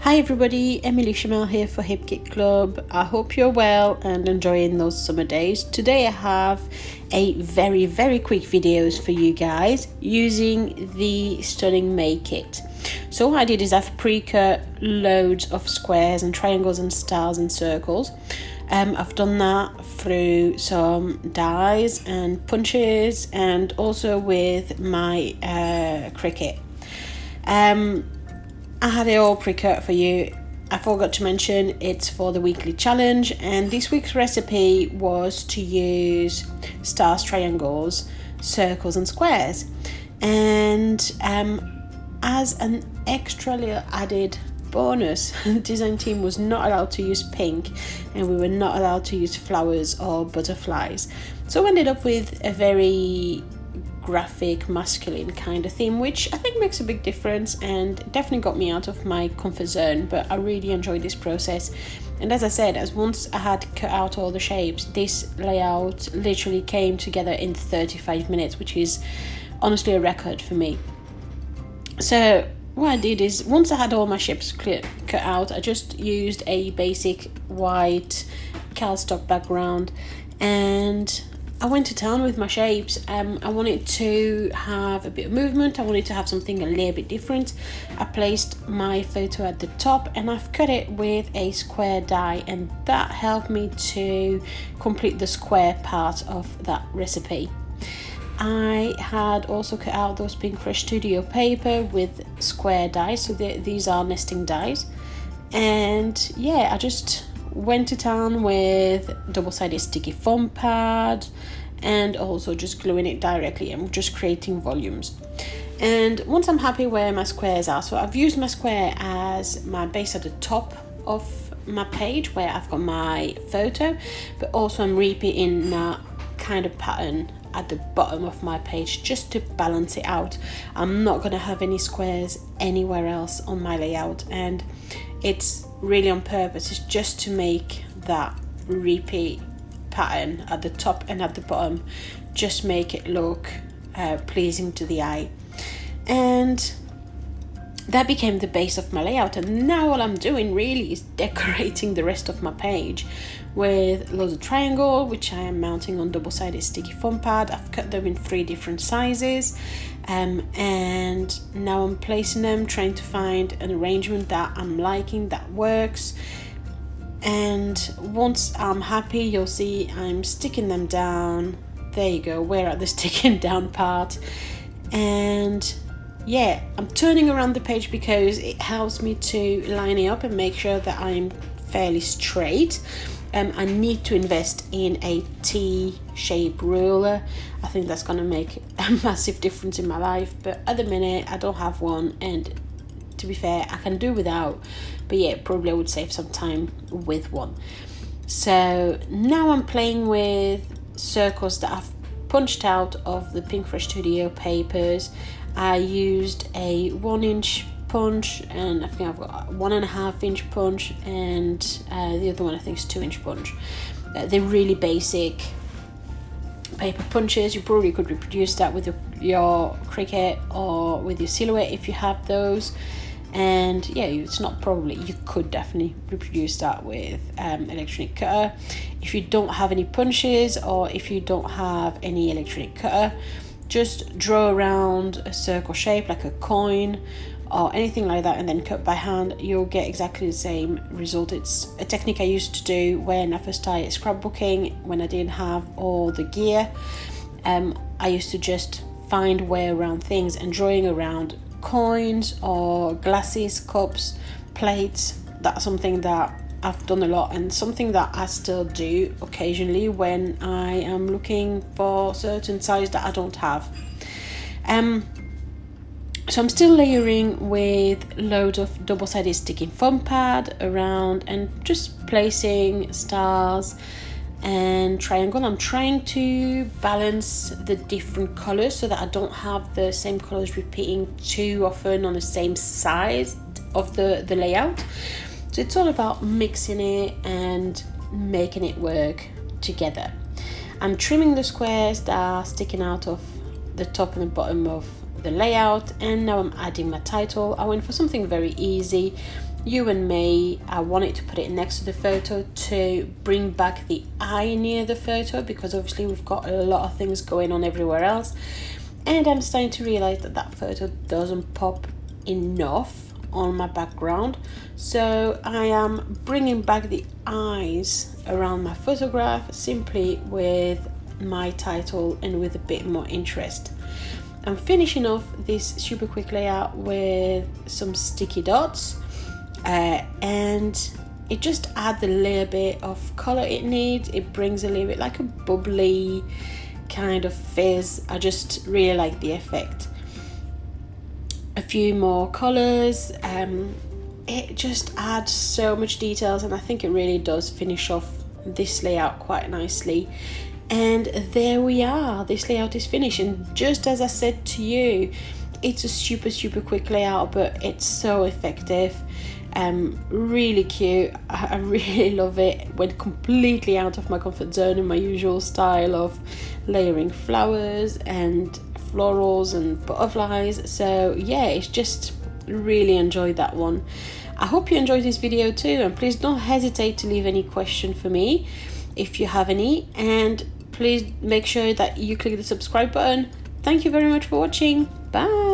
Hi everybody, Emilie Chamel here for Hip Kit Club. I hope you're well and enjoying those summer days. Today I have a very quick videos for you guys using the stunning Make Kit. So what I did is I've pre-cut loads of squares and triangles and stars and circles. I've done that through some dies and punches and also with my Cricut. I had it all pre-cut for you. I forgot to mention it's for the weekly challenge, and this week's recipe was to use stars, triangles, circles and squares. And as an extra little added bonus, the design team was not allowed to use pink and we were not allowed to use flowers or butterflies. So I ended up with a very graphic masculine kind of theme, which I think makes a big difference and definitely got me out of my comfort zone, but I really enjoyed this process. And as I said, as once I had cut out all the shapes, this layout literally came together in 35 minutes, which is honestly a record for me. So what I did is, once I had all my shapes cut out, I just used a basic white cardstock background and I went to town with my shapes. I wanted to have a bit of movement. I wanted to have something a little bit different. I placed my photo at the top and I've cut it with a square die, and that helped me to complete the square part of that recipe. I had also cut out those Pink Fresh Studio paper with square dies, so these are nesting dies. And yeah, I just went to town with double-sided sticky foam pad and also just gluing it directly and just creating volumes. And once I'm happy where my squares are, so I've used my square as my base at the top of my page where I've got my photo, but also I'm repeating that kind of pattern at the bottom of my page just to balance it out. I'm not going to have any squares anywhere else on my layout, and it's really on purpose. It's just to make that repeat pattern at the top and at the bottom, just make it look pleasing to the eye. And that became the base of my layout, and now all I'm doing really is decorating the rest of my page with loads of triangle, which I am mounting on double-sided sticky foam pad. I've cut them in 3 different sizes, and now I'm placing them, trying to find an arrangement that I'm liking, that works. And once I'm happy, you'll see I'm sticking them down. There you go, we're at the sticking down part. And yeah, I'm turning around the page because it helps me to line it up and make sure that I'm fairly straight. I need to invest in a T-shape ruler. I think that's going to make a massive difference in my life, but at the minute I don't have one, and to be fair, I can do without, but yeah, probably I would save some time with one. So now I'm playing with circles that I've punched out of the Pink Fresh Studio papers. I used a 1-inch punch, and I think I've got a 1.5-inch punch, and the other one I think is 2-inch punch. They're really basic paper punches. You probably could reproduce that with your Cricut or with your Silhouette if you have those. And yeah, it's not probably, you could definitely reproduce that with electronic cutter. If you don't have any punches, or if you don't have any electronic cutter, just draw around a circle shape like a coin or anything like that and then cut by hand. You'll get exactly the same result. It's a technique I used to do when I first started scrapbooking, when I didn't have all the gear. I used to just find way around things, and drawing around coins or glasses, cups, plates, that's something that I've done a lot, and something that I still do occasionally when I am looking for certain size that I don't have. So I'm still layering with loads of double-sided sticky foam pad around and just placing stars and triangle. I'm trying to balance the different colors so that I don't have the same colors repeating too often on the same size of the layout. So it's all about mixing it and making it work together. I'm trimming the squares that are sticking out of the top and the bottom of the layout, and now I'm adding my title. I went for something very easy You and Me. I wanted to put it next to the photo to bring back the eye near the photo, because obviously we've got a lot of things going on everywhere else, and I'm starting to realize that that photo doesn't pop enough on my background. So I am bringing back the eyes around my photograph simply with my title and with a bit more interest. I'm finishing off this super quick layout with some sticky dots, and it just adds a little bit of color it needs. It brings a little bit like a bubbly kind of fizz. I just really like the effect. A few more colors, it just adds so much details, and I think it really does finish off this layout quite nicely. And there we are, this layout is finished, and just as I said to you, it's a super quick layout, but it's so effective. Really cute. I really love it. Went completely out of my comfort zone in my usual style of layering flowers and florals and butterflies. So yeah, it's just really enjoyed that one. I hope you enjoyed this video too, and please don't hesitate to leave any question for me if you have any, and please make sure that you click the subscribe button. Thank you very much for watching. Bye.